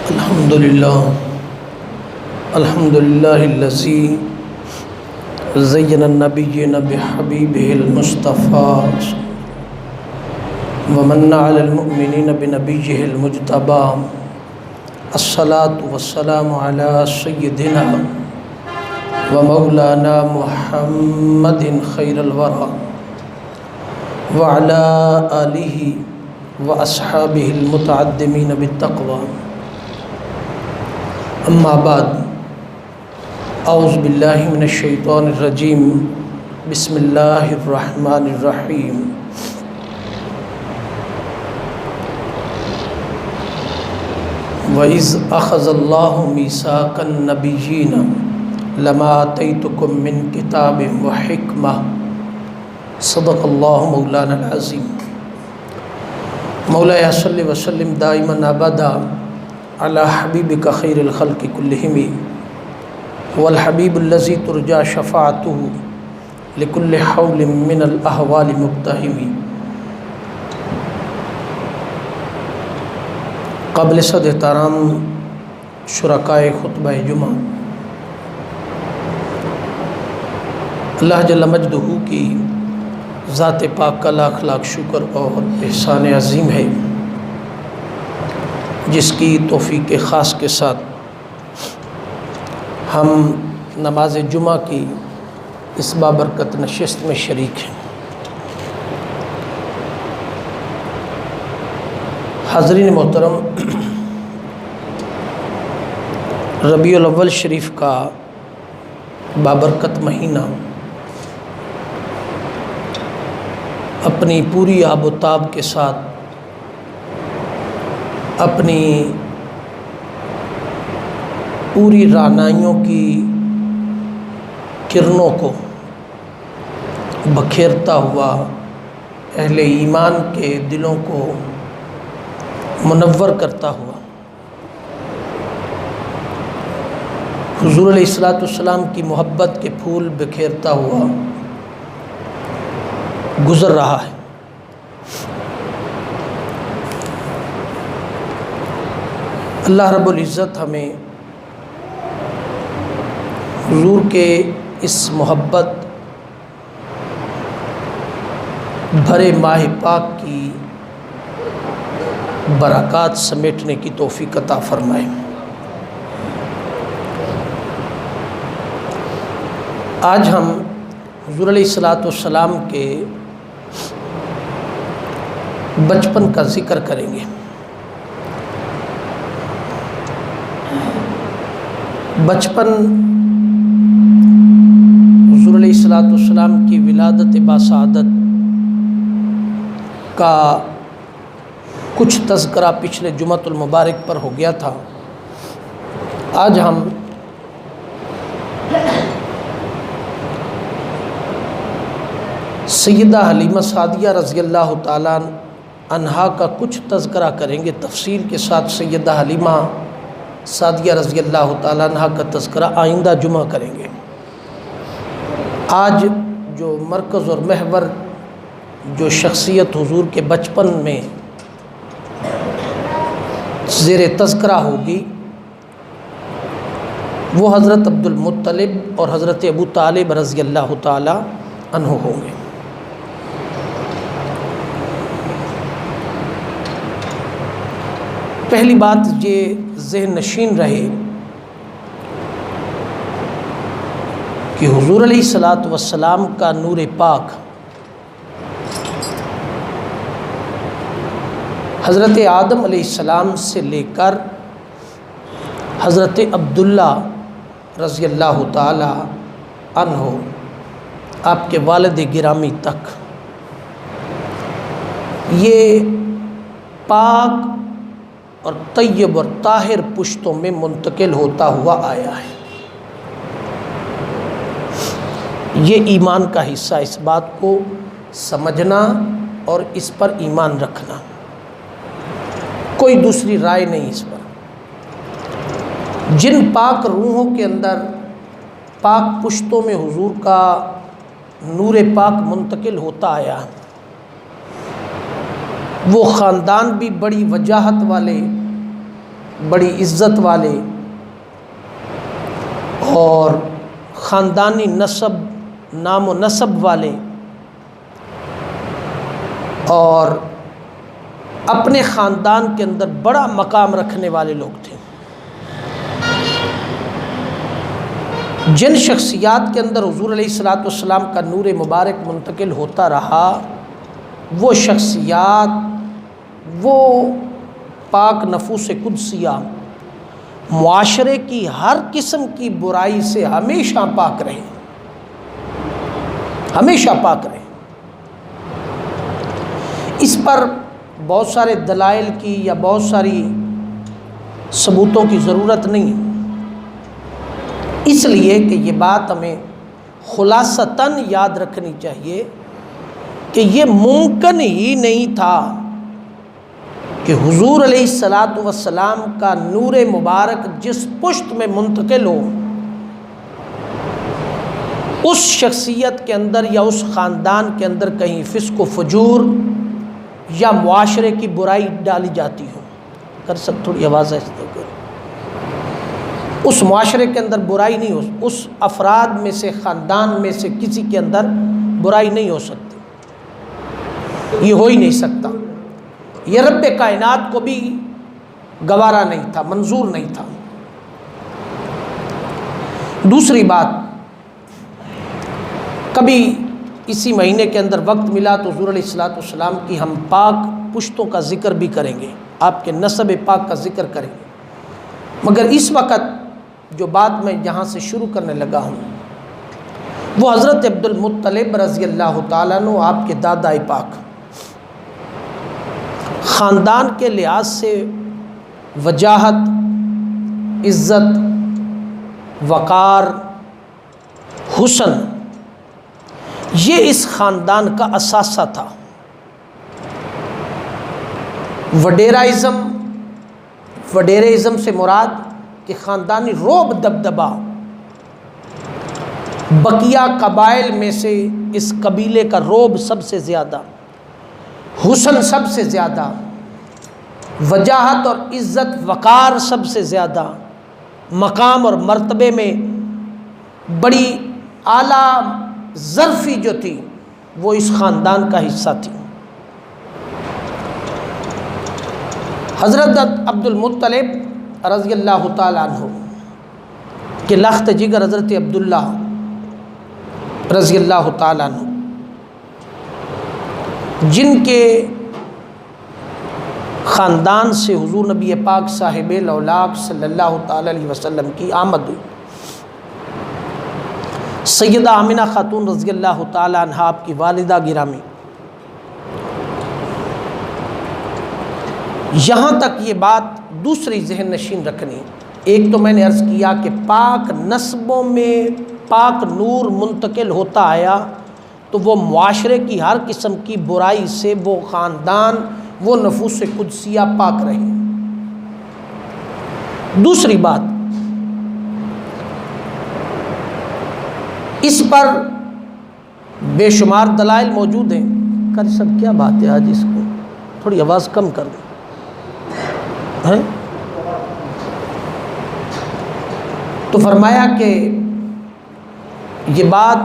الحمدللہ الذی زین النبیین بحبیبہ المصطفى ومن علی المؤمنین بنبیہ المجتبى الصلاة والسلام علی سیدنا ومولانا محمد خیر الورى وعلى آلہ واصحابہ المتعدمین بالتقوى اما بعد اعوذ باللہ من الشیطان الرجیم بسم اللہ الرحمن الرحیم وَإِذْ أَخَذَ اللَّهُ مِيثَاقَ النَّبِيِّينَ لَمَا آتَيْتُكُم مِّن كِتَابٍ وَحِكْمَةٍ صدق اللہ مولانا العظیم مولایا صلی وسلم دائما ابدا علی حبیبک خیر الخلق کلہم والحبیب الذی ترجا شفاعته لکل حول من الاحوال مقتحم قابل صد احترام شرکائے خطبہ جمعہ، اللہ جل مجدہ کی ذات پاک کا لاکھ لاکھ شکر اور احسان عظیم ہے جس کی توفیق خاص کے ساتھ ہم نماز جمعہ کی اس بابرکت نشست میں شریک ہیں۔ حاضرین محترم، ربیع الاول شریف کا بابرکت مہینہ اپنی پوری آب و تاب کے ساتھ اپنی پوری رعنائیوں کی کرنوں کو بکھیرتا ہوا اہل ایمان کے دلوں کو منور کرتا ہوا حضور علیہ السلام کی محبت کے پھول بکھیرتا ہوا گزر رہا ہے۔ اللہ رب العزت ہمیں حضور کے اس محبت بھرے ماہ پاک کی برکات سمیٹنے کی توفیق عطا فرمائے۔ آج ہم حضور علیہ السلام کے بچپن کا ذکر کریں گے۔ بچپن حضور علیہ السلام کی ولادت باسعادت کا کچھ تذکرہ پچھلے جمعۃ المبارک پر ہو گیا تھا۔ آج ہم سیدہ حلیمہ سعدیہ رضی اللہ تعالیٰ عنہا کا کچھ تذکرہ کریں گے تفصیل کے ساتھ۔ سیدہ حلیمہ سعدیہ رضی اللہ تعالیٰ عنہا کا تذکرہ آئندہ جمعہ کریں گے۔ آج جو مرکز اور محور جو شخصیت حضور کے بچپن میں زیر تذکرہ ہوگی وہ حضرت عبد المطلب اور حضرت ابو طالب رضی اللہ تعالیٰ عنہ ہوں گے۔ پہلی بات یہ ذہن نشین رہے کہ حضور علیہ السلام کا نور پاک حضرت آدم علیہ السلام سے لے کر حضرت عبداللہ رضی اللہ تعالی عنہ آپ کے والد گرامی تک یہ پاک اور طیب اور طاہر پشتوں میں منتقل ہوتا ہوا آیا ہے۔ یہ ایمان کا حصہ، اس بات کو سمجھنا اور اس پر ایمان رکھنا، کوئی دوسری رائے نہیں اس پر۔ جن پاک روحوں کے اندر پاک پشتوں میں حضور کا نور پاک منتقل ہوتا آیا، وہ خاندان بھی بڑی وجاہت والے بڑی عزت والے اور خاندانی نام و نسب والے اور اپنے خاندان کے اندر بڑا مقام رکھنے والے لوگ تھے۔ جن شخصیات کے اندر حضور علیہ الصلاۃ والسلام کا نور مبارک منتقل ہوتا رہا، وہ شخصیات، وہ پاک نفوس قدسیہ معاشرے کی ہر قسم کی برائی سے ہمیشہ پاک رہے، ہمیشہ پاک رہے۔ اس پر بہت سارے دلائل کی یا بہت ساری ثبوتوں کی ضرورت نہیں، اس لیے کہ یہ بات ہمیں خلاصتاً یاد رکھنی چاہیے کہ یہ ممکن ہی نہیں تھا کہ حضور علیہ الصلاۃ والسلام کا نور مبارک جس پشت میں منتقل ہو، اس شخصیت کے اندر یا اس خاندان کے اندر کہیں فسق و فجور یا معاشرے کی برائی ڈالی جاتی ہو۔ کر سب تھوڑی آواز ہے، اس معاشرے کے اندر برائی نہیں ہو، اس افراد میں سے، خاندان میں سے کسی کے اندر برائی نہیں ہو سکتی، یہ ہو ہی نہیں سکتا۔ یہ رب کائنات کو بھی گوارا نہیں تھا، منظور نہیں تھا۔ دوسری بات، کبھی اسی مہینے کے اندر وقت ملا تو حضور علیہ الصلاۃ والسلام کی ہم پاک پشتوں کا ذکر بھی کریں گے، آپ کے نسب پاک کا ذکر کریں گے، مگر اس وقت جو بات میں یہاں سے شروع کرنے لگا ہوں وہ حضرت عبد المطلب رضی اللہ تعالیٰ عنہ، آپ کے دادا پاک، خاندان کے لحاظ سے وجاہت، عزت، وقار، حسن، یہ اس خاندان کا اثاثہ تھا۔ وڈیرائزم سے مراد کہ خاندانی روب دبدبا، بقیہ قبائل میں سے اس قبیلے کا روب سب سے زیادہ، حسن سب سے زیادہ، وجاہت اور عزت وقار سب سے زیادہ، مقام اور مرتبے میں بڑی اعلیٰ ظرفی جو تھی وہ اس خاندان کا حصہ تھی۔ حضرت عبد المطلب رضی اللہ تعالیٰ عنہ کہ لخت جگر حضرت عبداللہ رضی اللہ تعالیٰ عنہ، جن کے خاندان سے حضور نبی پاک صاحب الاولاق صلی اللہ تعالیٰ علیہ وسلم کی آمد ہوئی، سیدہ آمنہ خاتون رضی اللہ تعالیٰ عنہ آپ کی والدہ گرامی، یہاں تک یہ بات دوسری ذہن نشین رکھنی۔ ایک تو میں نے عرض کیا کہ پاک نسبوں میں پاک نور منتقل ہوتا آیا تو وہ معاشرے کی ہر قسم کی برائی سے وہ خاندان، وہ نفوس قدسیہ پاک رہے۔ دوسری بات، اس پر بے شمار دلائل موجود ہیں۔ کر سب کیا بات ہے آج، اس کو تھوڑی آواز کم کر دیں ہیں؟ تو فرمایا کہ یہ بات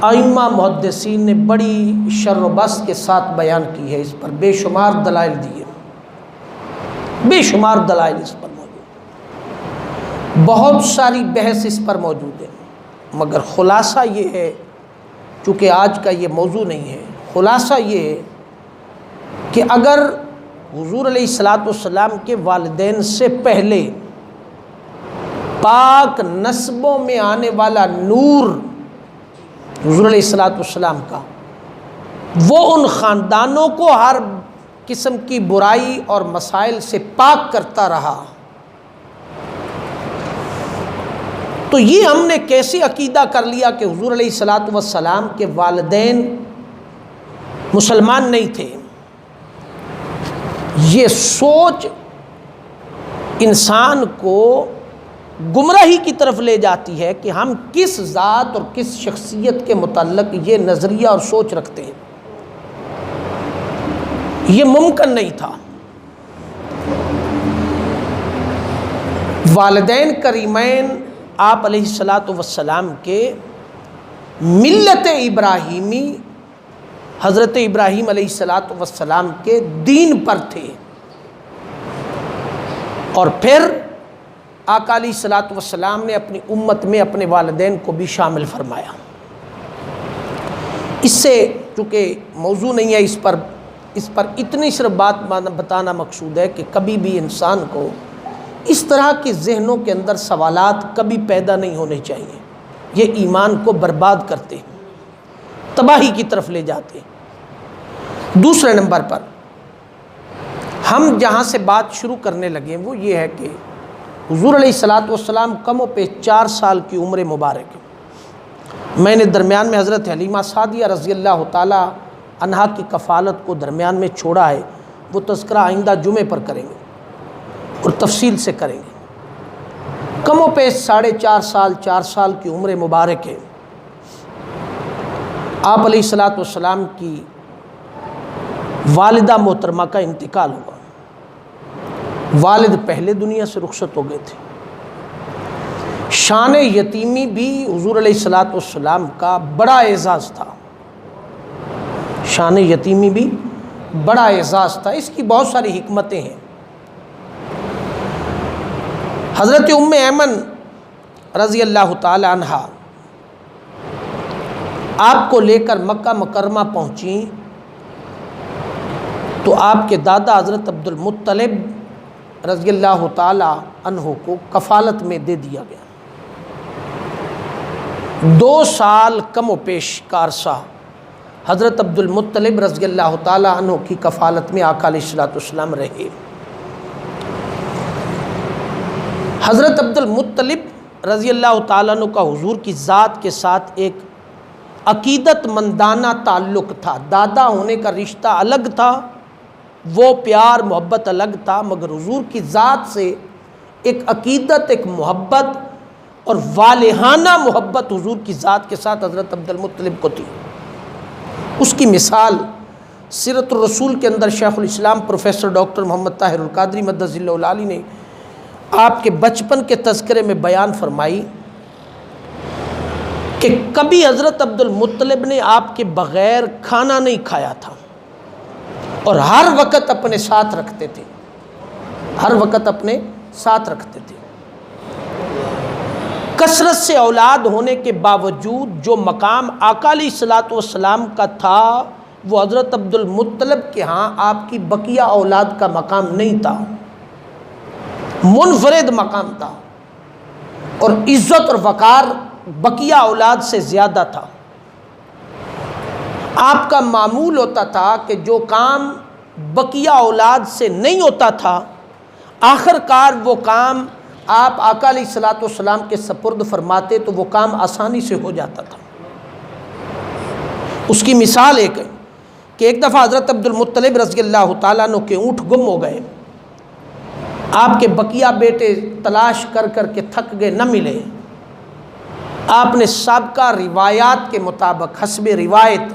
ائمہ محدثین نے بڑی شر و بس کے ساتھ بیان کی ہے، اس پر بے شمار دلائل دیے، بے شمار دلائل اس پر موجود، بہت ساری بحث اس پر موجود ہے، مگر خلاصہ یہ ہے، چونکہ آج کا یہ موضوع نہیں ہے، خلاصہ یہ ہے کہ اگر حضور علیہ الصلاۃ والسلام کے والدین سے پہلے پاک نسبوں میں آنے والا نور حضور علیہ الصلاۃ والسلام کا، وہ ان خاندانوں کو ہر قسم کی برائی اور مسائل سے پاک کرتا رہا، تو یہ ہم نے کیسے عقیدہ کر لیا کہ حضور علیہ الصلاۃ والسلام کے والدین مسلمان نہیں تھے؟ یہ سوچ انسان کو گمراہی کی طرف لے جاتی ہے کہ ہم کس ذات اور کس شخصیت کے متعلق یہ نظریہ اور سوچ رکھتے ہیں۔ یہ ممکن نہیں تھا۔ والدین کریمین آپ علیہ الصلاۃ والسلام کے ملت ابراہیمی حضرت ابراہیم علیہ الصلاۃ والسلام کے دین پر تھے، اور پھر آقا علیہ الصلاۃ والسلام نے اپنی امت میں اپنے والدین کو بھی شامل فرمایا۔ اس سے چونکہ موضوع نہیں ہے اس پر اتنی صرف بات بتانا مقصود ہے کہ کبھی بھی انسان کو اس طرح کے ذہنوں کے اندر سوالات کبھی پیدا نہیں ہونے چاہیے، یہ ایمان کو برباد کرتے ہیں، تباہی کی طرف لے جاتے ہیں۔ دوسرے نمبر پر ہم جہاں سے بات شروع کرنے لگے وہ یہ ہے کہ حضور علیہ الصلاۃ والسلام کم و بیش 4 سال کی عمر مبارک ہے۔ میں نے درمیان میں حضرت حلیمہ سعدیہ رضی اللہ تعالی عنہا کی کفالت کو درمیان میں چھوڑا ہے، وہ تذکرہ آئندہ جمعے پر کریں گے اور تفصیل سے کریں گے۔ کم و بیش 4.5 سال کی عمر مبارک ہے۔ آپ علیہ الصلاۃ والسلام کی والدہ محترمہ کا انتقال ہوا، والد پہلے دنیا سے رخصت ہو گئے تھے۔ شان یتیمی بھی حضور علیہ الصلاۃ والسلام کا بڑا اعزاز تھا، شان یتیمی بھی بڑا اعزاز تھا، اس کی بہت ساری حکمتیں ہیں۔ حضرت ام ایمن رضی اللہ تعالی عنہا آپ کو لے کر مکہ مکرمہ پہنچیں تو آپ کے دادا حضرت عبد المطلب رضی اللہ تعالی عنہ کو کفالت میں دے دیا گیا۔ 2 سال کم و بیش کا عرصہ حضرت عبد المطلب رضی اللہ تعالی عنہ کی کفالت میں آقا علیہ الصلوۃ والسلام رہے۔ حضرت عبد المطلب رضی اللہ تعالیٰ عنہ کا حضور کی ذات کے ساتھ ایک عقیدت مندانہ تعلق تھا، دادا ہونے کا رشتہ الگ تھا، وہ پیار محبت الگ تھا، مگر حضور کی ذات سے ایک عقیدت، ایک محبت اور والہانہ محبت حضور کی ذات کے ساتھ حضرت عبد المطلب کو تھی۔ اس کی مثال سیرت الرسول کے اندر شیخ الاسلام پروفیسر ڈاکٹر محمد طاہر القادری مدد اللہ العالی نے آپ کے بچپن کے تذکرے میں بیان فرمائی کہ کبھی حضرت عبد المطلب نے آپ کے بغیر کھانا نہیں کھایا تھا، اور ہر وقت اپنے ساتھ رکھتے تھے، ہر وقت اپنے ساتھ رکھتے تھے۔ کثرت سے اولاد ہونے کے باوجود جو مقام آقا علیہ الصلوۃ والسلام کا تھا وہ حضرت عبد المطلب کے ہاں آپ کی بقیہ اولاد کا مقام نہیں تھا، منفرد مقام تھا، اور عزت اور وقار بقیہ اولاد سے زیادہ تھا۔ آپ کا معمول ہوتا تھا کہ جو کام بقیہ اولاد سے نہیں ہوتا تھا آخر کار وہ کام آپ آقا علیہ الصلوۃ والسلام کے سپرد فرماتے تو وہ کام آسانی سے ہو جاتا تھا۔ اس کی مثال ایک ہے کہ ایک دفعہ حضرت عبد المطلب رضی اللہ تعالیٰ عنہ کے اونٹ گم ہو گئے، آپ کے بقیہ بیٹے تلاش کر کر کے تھک گئے، نہ ملے۔ آپ نے سابقہ روایات کے مطابق حسب روایت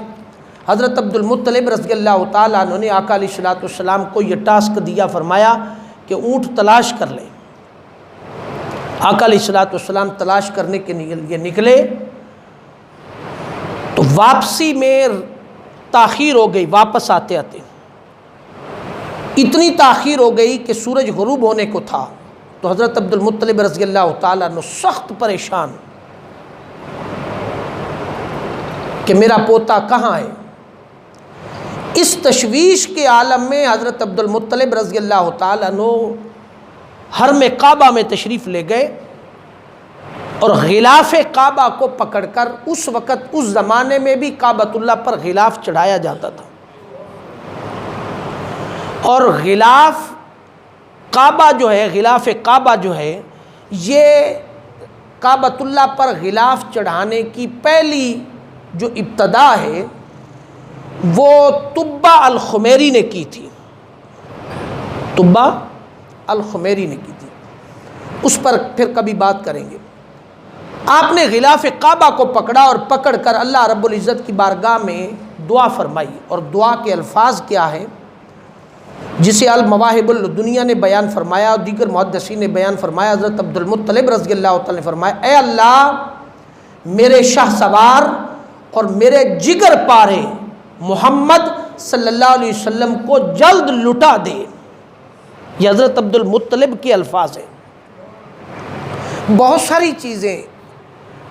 حضرت عبد المطلب رضی اللہ تعالیٰ عنہ نے آقا علیہ الصلوۃ والسلام کو یہ ٹاسک دیا، فرمایا کہ اونٹ تلاش کر لیں۔ آقا علیہ الصلوۃ والسلام تلاش کرنے کے لیے نکلے تو واپسی میں تاخیر ہو گئی، واپس آتے آتے اتنی تاخیر ہو گئی کہ سورج غروب ہونے کو تھا، تو حضرت عبد المطلب رضی اللہ تعالیٰ عنہ سخت پریشان کہ میرا پوتا کہاں ہے۔ اس تشویش کے عالم میں حضرت عبد المطلب رضی اللہ تعالیٰ عنہ حرم کعبہ میں تشریف لے گئے اور غلاف کعبہ کو پکڑ کر، اس وقت اس زمانے میں بھی کعبۃ اللہ پر غلاف چڑھایا جاتا تھا، اور غلاف کعبہ جو ہے، غلاف کعبہ جو ہے، یہ کعبۃ اللہ پر غلاف چڑھانے کی پہلی جو ابتدا ہے وہ طبہ الخمیری نے کی تھی، طبہ الخمیری نے کی تھی، اس پر پھر کبھی بات کریں گے۔ آپ نے غلاف کعبہ کو پکڑا اور پکڑ کر اللہ رب العزت کی بارگاہ میں دعا فرمائی، اور دعا کے الفاظ کیا ہے جسے المواہب الدنیا نے بیان فرمایا اور دیگر محدثین نے بیان فرمایا، حضرت عبد المطلب رضی اللہ تعالیٰ نے فرمایا، اے اللہ میرے شاہ سوار اور میرے جگر پارے محمد صلی اللہ علیہ وسلم کو جلد لٹا دے۔ یہ حضرت عبد المطلب کے الفاظ ہیں۔ بہت ساری چیزیں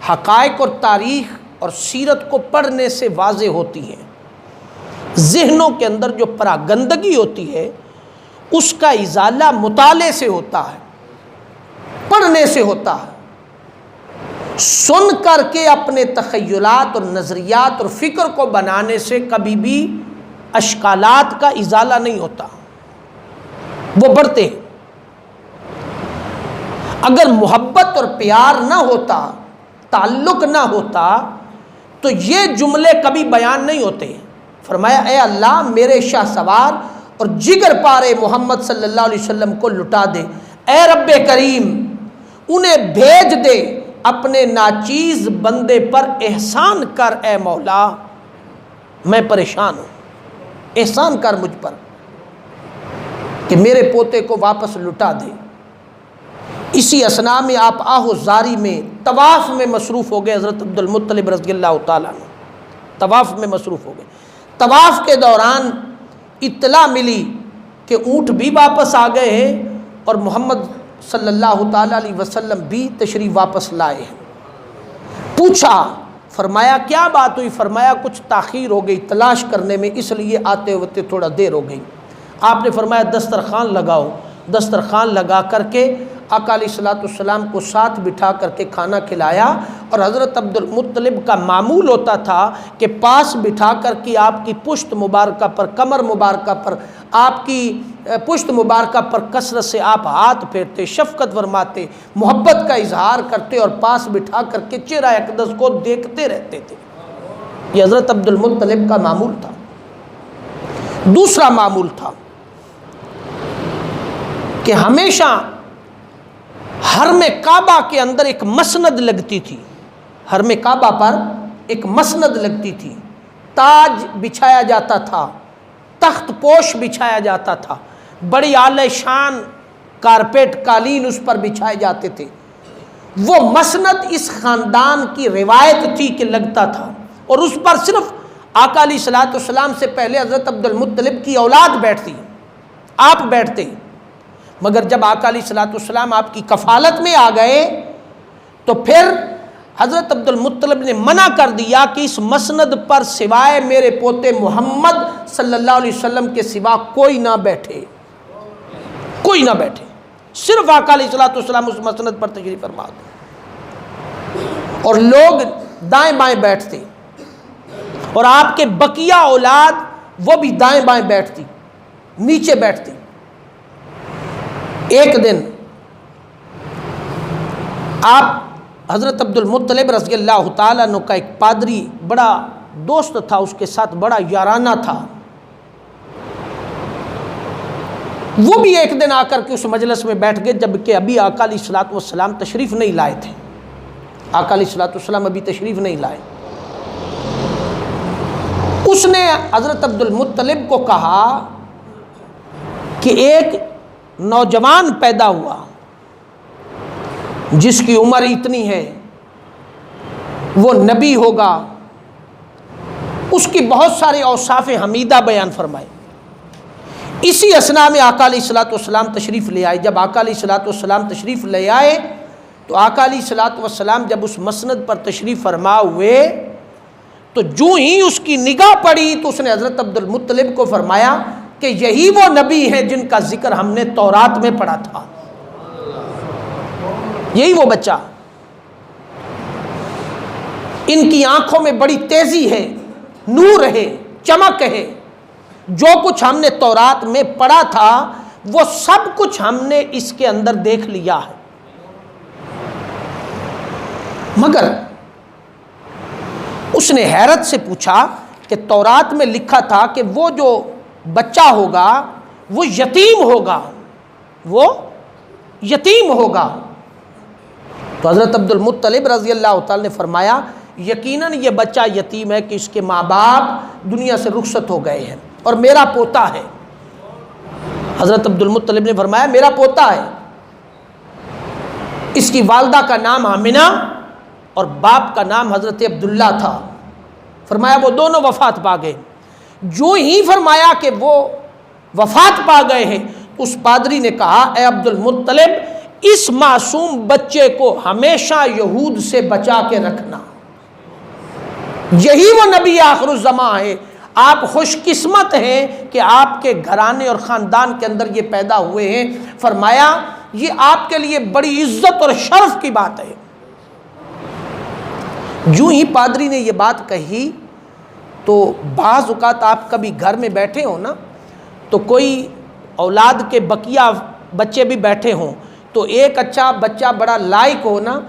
حقائق اور تاریخ اور سیرت کو پڑھنے سے واضح ہوتی ہیں۔ ذہنوں کے اندر جو پراگندگی ہوتی ہے اس کا ازالہ مطالعے سے ہوتا ہے، پڑھنے سے ہوتا ہے۔ سن کر کے اپنے تخیلات اور نظریات اور فکر کو بنانے سے کبھی بھی اشکالات کا ازالہ نہیں ہوتا، وہ بڑھتے ہیں۔ اگر محبت اور پیار نہ ہوتا، تعلق نہ ہوتا تو یہ جملے کبھی بیان نہیں ہوتے۔ فرمایا اے اللہ میرے شاہ سوار اور جگر پارے محمد صلی اللہ علیہ وسلم کو لٹا دے۔ اے رب کریم انہیں بھیج دے، اپنے ناچیز بندے پر احسان کر اے مولا، میں پریشان ہوں، احسان کر مجھ پر کہ میرے پوتے کو واپس لٹا دے۔ اسی اسنا میں آپ آہ و زاری میں طواف میں مصروف ہو گئے، حضرت عبد المطلب رضی اللہ تعالیٰ عنہ طواف میں مصروف ہو گئے۔ طواف کے دوران اطلاع ملی کہ اونٹ بھی واپس آ گئے ہیں اور محمد صلی اللہ تعالیٰ علیہ وسلم بھی تشریف واپس لائے ہیں۔ پوچھا، فرمایا کیا بات ہوئی؟ فرمایا کچھ تاخیر ہو گئی تلاش کرنے میں، اس لیے آتے ہوتے تھوڑا دیر ہو گئی۔ آپ نے فرمایا دسترخوان لگاؤ۔ دسترخوان لگا کر کے آقا علیہ الصلوۃ والسلام کو ساتھ بٹھا کر کے کھانا کھلایا، اور حضرت عبد المطلب کا معمول ہوتا تھا کہ پاس بٹھا کر کے آپ کی پشت مبارکہ پر، کمر مبارکہ پر، آپ کی پشت مبارکہ پر کثرت سے آپ ہاتھ پھیرتے، شفقت فرماتے، محبت کا اظہار کرتے اور پاس بٹھا کر کے چہرہ اقدس کو دیکھتے رہتے تھے۔ یہ حضرت عبد المطلب کا معمول تھا۔ دوسرا معمول تھا کہ ہمیشہ حرم کعبہ کے اندر ایک مسند لگتی تھی، حرم کعبہ پر ایک مسند لگتی تھی، تاج بچھایا جاتا تھا، تخت پوش بچھایا جاتا تھا، بڑی اعلی شان کارپیٹ قالین اس پر بچھائے جاتے تھے۔ وہ مسند اس خاندان کی روایت تھی کہ لگتا تھا، اور اس پر صرف آقا علیہ الصلوۃ والسلام سے پہلے حضرت عبد المطلب کی اولاد بیٹھتی، آپ بیٹھتے۔ مگر جب آقا علیہ الصلوۃ والسلام آپ کی کفالت میں آ گئے تو پھر حضرت عبد المطلب نے منع کر دیا کہ اس مسند پر سوائے میرے پوتے محمد صلی اللہ علیہ وسلم کے سوا کوئی نہ بیٹھے، کوئی نہ بیٹھے، صرف آقا علیہ الصلوۃ والسلام اس مسند پر تشریف فرما دیں۔ اور لوگ دائیں بائیں بیٹھتے، اور آپ کے بقیہ اولاد وہ بھی دائیں بائیں بیٹھتی، نیچے بیٹھتی۔ ایک دن آپ حضرت عبد المطلب رضی اللہ تعالیٰ عنہ کا ایک پادری بڑا دوست تھا، اس کے ساتھ بڑا یارانہ تھا، وہ بھی ایک دن آ کر کے اس مجلس میں بیٹھ گئے جبکہ ابھی آقا علیہ الصلوۃ والسلام تشریف نہیں لائے تھے۔ آقا علیہ الصلوۃ والسلام ابھی تشریف نہیں لائے۔ اس نے حضرت عبد المطلب کو کہا کہ ایک نوجوان پیدا ہوا جس کی عمر اتنی ہے، وہ نبی ہوگا، اس کی بہت سارے اوصاف حمیدہ بیان فرمائے۔ اسی اسنا میں آقا علیہ الصلوۃ والسلام تشریف لے آئے۔ جب آقا علیہ الصلوۃ والسلام تشریف لے آئے تو آقا علیہ الصلوۃ والسلام جب اس مسند پر تشریف فرما ہوئے تو جو ہی اس کی نگاہ پڑی تو اس نے حضرت عبد المطلب کو فرمایا کہ یہی وہ نبی ہیں جن کا ذکر ہم نے تورات میں پڑھا تھا، یہی وہ بچہ، ان کی آنکھوں میں بڑی تیزی ہے، نور ہے، چمک ہے، جو کچھ ہم نے تورات میں پڑھا تھا وہ سب کچھ ہم نے اس کے اندر دیکھ لیا ہے۔ مگر اس نے حیرت سے پوچھا کہ تورات میں لکھا تھا کہ وہ جو بچہ ہوگا وہ یتیم ہوگا، وہ یتیم ہوگا۔ تو حضرت عبد المطلب رضی اللہ تعالی نے فرمایا یقیناً یہ بچہ یتیم ہے کہ اس کے ماں باپ دنیا سے رخصت ہو گئے ہیں اور میرا پوتا ہے، حضرت عبد المطلب نے فرمایا میرا پوتا ہے، اس کی والدہ کا نام آمنہ اور باپ کا نام حضرت عبداللہ تھا۔ فرمایا وہ دونوں وفات پا گئے۔ جو ہی فرمایا کہ وہ وفات پا گئے ہیں، اس پادری نے کہا اے عبد المطلب اس معصوم بچے کو ہمیشہ یہود سے بچا کے رکھنا، یہی وہ نبی آخر الزماں ہے، آپ خوش قسمت ہیں کہ آپ کے گھرانے اور خاندان کے اندر یہ پیدا ہوئے ہیں۔ فرمایا یہ آپ کے لیے بڑی عزت اور شرف کی بات ہے۔ جو ہی پادری نے یہ بات کہی تو بعض اوقات آپ کبھی گھر میں بیٹھے ہو نا، تو کوئی اولاد کے بقیہ بچے بھی بیٹھے ہوں، تو ایک اچھا بچہ بڑا لائق ہو نا،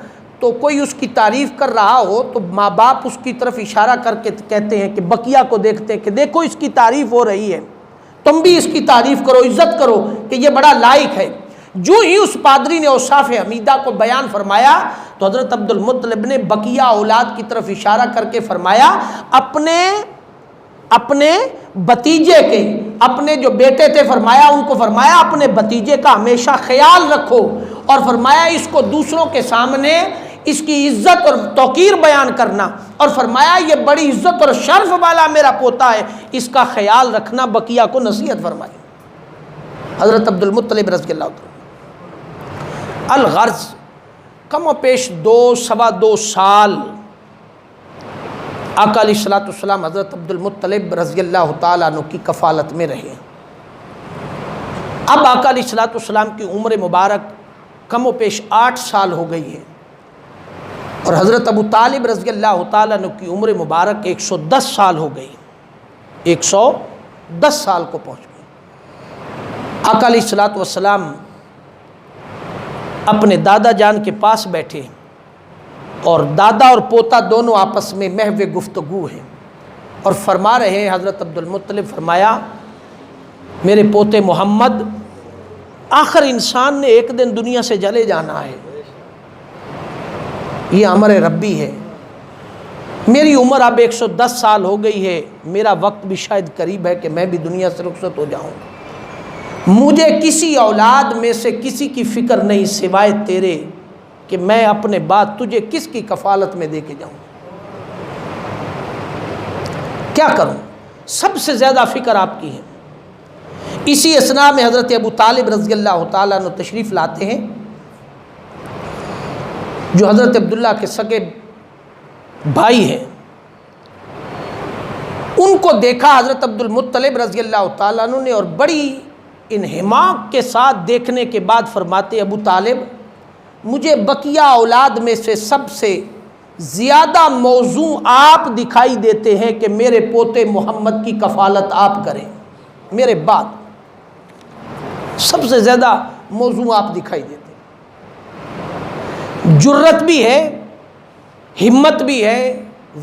تو کوئی اس کی تعریف کر رہا ہو تو ماں باپ اس کی طرف اشارہ کر کے کہتے ہیں کہ بقیہ کو دیکھتے ہیں کہ دیکھو اس کی تعریف ہو رہی ہے، تم بھی اس کی تعریف کرو، عزت کرو کہ یہ بڑا لائق ہے۔ جو ہی اس پادری نے اوصاف حمیدہ کو بیان فرمایا تو حضرت عبد المطلب نے بقیہ اولاد کی طرف اشارہ کر کے فرمایا اپنے بتیجے کے، اپنے جو بیٹے تھے فرمایا ان کو فرمایا اپنے بتیجے کا ہمیشہ خیال رکھو، اور فرمایا اس کو دوسروں کے سامنے اس کی عزت اور توقیر بیان کرنا، اور فرمایا یہ بڑی عزت اور شرف والا میرا پوتا ہے، اس کا خیال رکھنا، بقیہ کو نصیحت فرمائی۔ حضرت عبد المطلب رضی اللہ عنہ الغرض کم و پیش 2 سال آقا علیہ الصلوۃ والسلام حضرت عبد المطلب رضی اللہ تعالیٰ عنہ کی کفالت میں رہے۔ اب آقا علیہ الصلوۃ والسلام کی عمر مبارک کم و پیش 8 سال ہو گئی ہے، اور حضرت ابو طالب رضی اللہ تعالیٰ عنہ کی عمر مبارک 110 سال ہو گئی، 110 سال کو پہنچ گئی۔ آقا علیہ الصلوۃ والسلام اپنے دادا جان کے پاس بیٹھے، اور دادا اور پوتا دونوں آپس میں محو گفتگو ہیں، اور فرما رہے ہیں حضرت عبد المطلب فرمایا میرے پوتے محمد، آخر انسان نے ایک دن دنیا سے چلے جانا ہے، یہ امر ربی ہے، میری عمر اب 110 سال ہو گئی ہے، میرا وقت بھی شاید قریب ہے کہ میں بھی دنیا سے رخصت ہو جاؤں، مجھے کسی اولاد میں سے کسی کی فکر نہیں سوائے تیرے کہ میں اپنے بعد تجھے کس کی کفالت میں دے کے جاؤں، کیا کروں، سب سے زیادہ فکر آپ کی ہے۔ اسی اثناء میں حضرت ابو طالب رضی اللہ تعالیٰ عنہ تشریف لاتے ہیں، جو حضرت عبداللہ کے سگے بھائی ہیں۔ ان کو دیکھا حضرت عبد المطلب رضی اللہ تعالیٰ عنہ نے، اور بڑی انہماک کے ساتھ دیکھنے کے بعد فرماتے ابو طالب مجھے بقیہ اولاد میں سے سب سے زیادہ موزوں آپ دکھائی دیتے ہیں کہ میرے پوتے محمد کی کفالت آپ کریں، میرے بعد سب سے زیادہ موزوں آپ دکھائی دیتے ہیں۔ جرت بھی ہے، ہمت بھی ہے،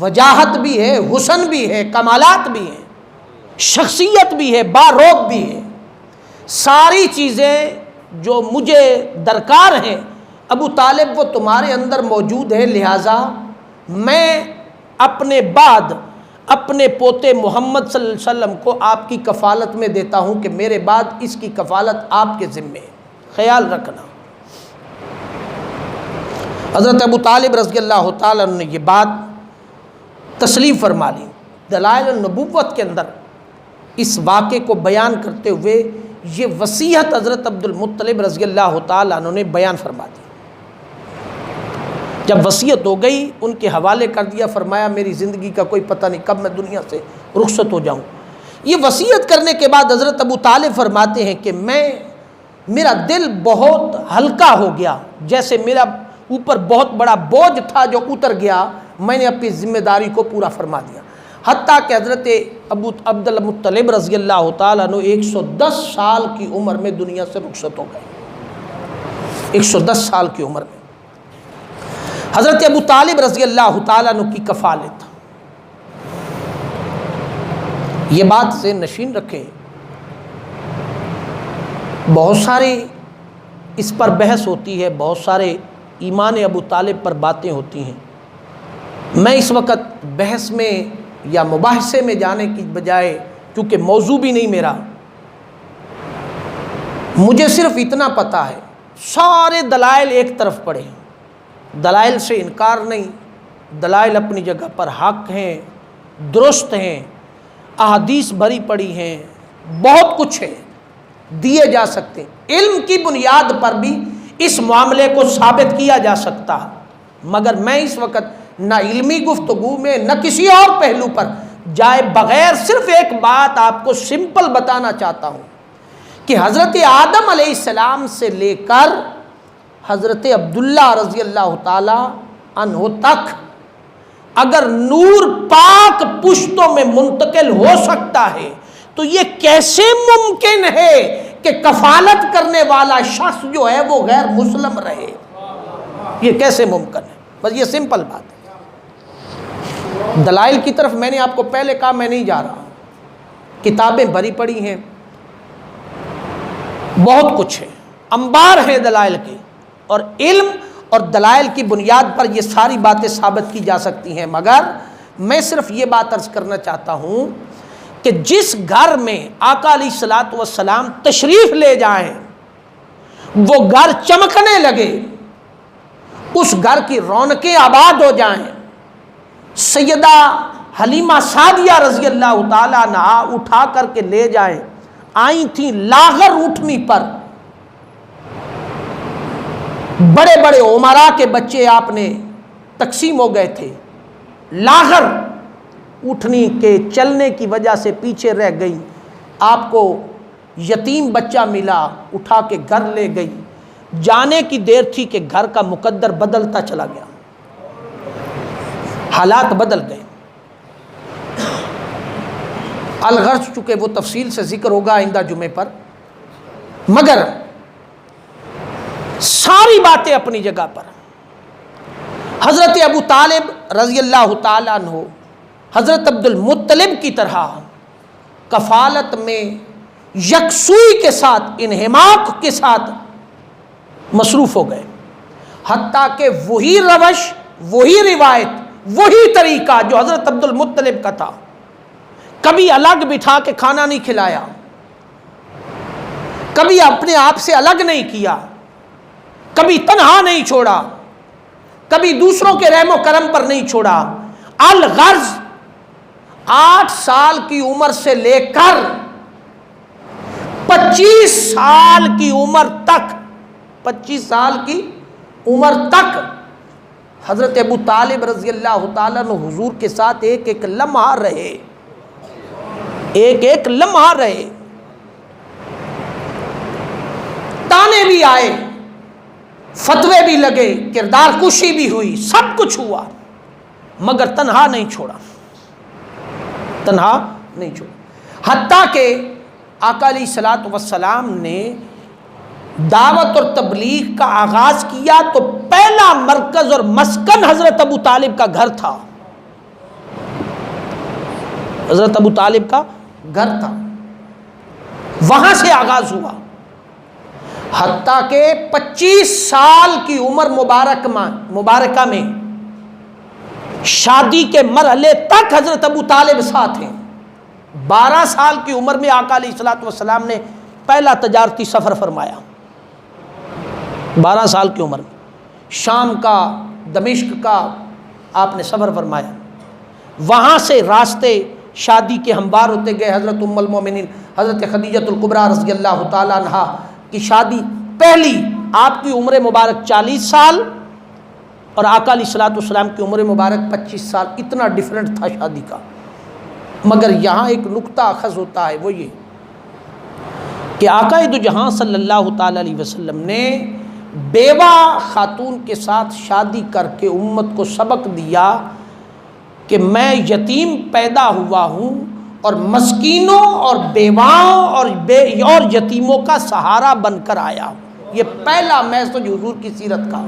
وجاہت بھی ہے، حسن بھی ہے، کمالات بھی ہیں، شخصیت بھی ہے، باروق بھی ہے، ساری چیزیں جو مجھے درکار ہیں ابو طالب وہ تمہارے اندر موجود ہے، لہٰذا میں اپنے بعد اپنے پوتے محمد صلی اللہ علیہ وسلم کو آپ کی کفالت میں دیتا ہوں کہ میرے بعد اس کی کفالت آپ کے ذمے ہے، خیال رکھنا۔ حضرت ابو طالب رضی اللہ تعالیٰ عنہ نے یہ بات تسلیم فرما لی۔ دلائل النبوت کے اندر اس واقعے کو بیان کرتے ہوئے یہ وصیت حضرت عبد المطلب رضی اللہ تعالیٰ عنہ نے بیان فرما دی۔ جب وصیت ہو گئی ان کے حوالے کر دیا، فرمایا میری زندگی کا کوئی پتہ نہیں کب میں دنیا سے رخصت ہو جاؤں۔ یہ وصیت کرنے کے بعد حضرت ابو طالب فرماتے ہیں کہ میرا دل بہت ہلکا ہو گیا، جیسے میرا اوپر بہت بڑا بوجھ تھا جو اتر گیا، میں نے اپنی ذمہ داری کو پورا فرما دیا۔ حتیٰ کہ حضرت ابو عبد المطلب رضی اللہ تعالیٰ عنہ 110 سال کی عمر میں دنیا سے رخصت ہو گئے، 110 سال کی عمر میں۔ حضرت ابو طالب رضی اللہ تعالیٰ عنہ کی کفالت، یہ بات سے نشین رکھیں، بہت سارے اس پر بحث ہوتی ہے، بہت سارے ایمان ابو طالب پر باتیں ہوتی ہیں۔ میں اس وقت بحث میں یا مباحثے میں جانے کی بجائے، کیونکہ موضوع بھی نہیں میرا، مجھے صرف اتنا پتہ ہے، سارے دلائل ایک طرف پڑے، دلائل سے انکار نہیں، دلائل اپنی جگہ پر حق ہیں، درست ہیں، احادیث بھری پڑی ہیں، بہت کچھ ہے، دیے جا سکتے ہیں، علم کی بنیاد پر بھی اس معاملے کو ثابت کیا جا سکتا، مگر میں اس وقت نہ علمی گفتگو میں نہ کسی اور پہلو پر جائے بغیر صرف ایک بات آپ کو سمپل بتانا چاہتا ہوں کہ حضرت آدم علیہ السلام سے لے کر حضرت عبداللہ رضی اللہ تعالی عنہ تک اگر نور پاک پشتوں میں منتقل ہو سکتا ہے تو یہ کیسے ممکن ہے کہ کفالت کرنے والا شخص جو ہے وہ غیر مسلم رہے؟ یہ کیسے ممکن ہے؟ بس یہ سمپل بات ہے۔ دلائل کی طرف میں نے آپ کو پہلے کہا میں نہیں جا رہا، کتابیں بھری پڑی ہیں، بہت کچھ ہے، انبار ہیں دلائل کے، اور علم اور دلائل کی بنیاد پر یہ ساری باتیں ثابت کی جا سکتی ہیں، مگر میں صرف یہ بات عرض کرنا چاہتا ہوں کہ جس گھر میں آقا علیہ الصلوۃ والسلام تشریف لے جائیں وہ گھر چمکنے لگے، اس گھر کی رونقیں آباد ہو جائیں، سیدہ حلیمہ سعدیہ رضی اللہ تعالیٰ عنہ اٹھا کر کے لے جائیں، آئی تھیں لاغر اٹھنی پر، بڑے بڑے عمراء کے بچے آپ نے تقسیم ہو گئے تھے، لاغر اٹھنی کے چلنے کی وجہ سے پیچھے رہ گئی، آپ کو یتیم بچہ ملا، اٹھا کے گھر لے گئی، جانے کی دیر تھی کہ گھر کا مقدر بدلتا چلا گیا، حالات بدل گئے۔ الغرض چونکہ وہ تفصیل سے ذکر ہوگا آئندہ جمعے پر، مگر ساری باتیں اپنی جگہ پر۔ حضرت ابو طالب رضی اللہ تعالیٰ عنہ حضرت عبد المطلب کی طرح کفالت میں یکسوئی کے ساتھ، انہماک کے ساتھ مصروف ہو گئے، حتیٰ کہ وہی روش، وہی روایت، وہی طریقہ جو حضرت عبد المطلب کا تھا، کبھی الگ بٹھا کے کھانا نہیں کھلایا، کبھی اپنے آپ سے الگ نہیں کیا، کبھی تنہا نہیں چھوڑا، کبھی دوسروں کے رحم و کرم پر نہیں چھوڑا۔ الغرض 8 سال کی عمر سے لے کر 25 سال کی عمر تک، 25 سال کی عمر تک حضرت ابو طالب رضی اللہ تعالیٰ عنہ حضور کے ساتھ ایک ایک لمحہ رہے، ایک ایک لمحہ رہے، تانے بھی آئے، فتوے بھی لگے، کردار کشی بھی ہوئی، سب کچھ ہوا، مگر تنہا نہیں چھوڑا، تنہا نہیں چھوڑا۔ حتیٰ کہ آقا علیہ الصلوۃ والسلام نے دعوت اور تبلیغ کا آغاز کیا تو پہلا مرکز اور مسکن حضرت ابو طالب کا گھر تھا، حضرت ابو طالب کا گھر تھا، وہاں سے آغاز ہوا، حتیٰ کہ 25 سال کی عمر مبارکہ میں شادی کے مرحلے تک حضرت ابو طالب ساتھ ہیں۔ 12 سال کی عمر میں آقا علیہ الصلوۃ والسلام نے پہلا تجارتی سفر فرمایا، 12 سال کی عمر میں شام کا، دمشق کا آپ نے سفر فرمایا، وہاں سے راستے شادی کے ہموار ہوتے گئے۔ حضرت ام المومنین حضرت خدیجۃ الکبریٰ رضی اللہ تعالیٰ عنہا کی شادی پہلی، آپ کی عمر مبارک 40 سال اور آقا علیہ الصلوۃ والسلام کی عمر مبارک 25 سال، اتنا ڈیفرنٹ تھا شادی کا۔ مگر یہاں ایک نقطہ اخذ ہوتا ہے، وہ یہ کہ آقا دو جہاں صلی اللہ تعالیٰ علیہ وسلم نے بیوہ خاتون کے ساتھ شادی کر کے امت کو سبق دیا کہ میں یتیم پیدا ہوا ہوں اور مسکینوں اور بیواؤں اور یتیموں کا سہارا بن کر آیا ہوں۔ یہ پہلا میسج حضور کی سیرت کا۔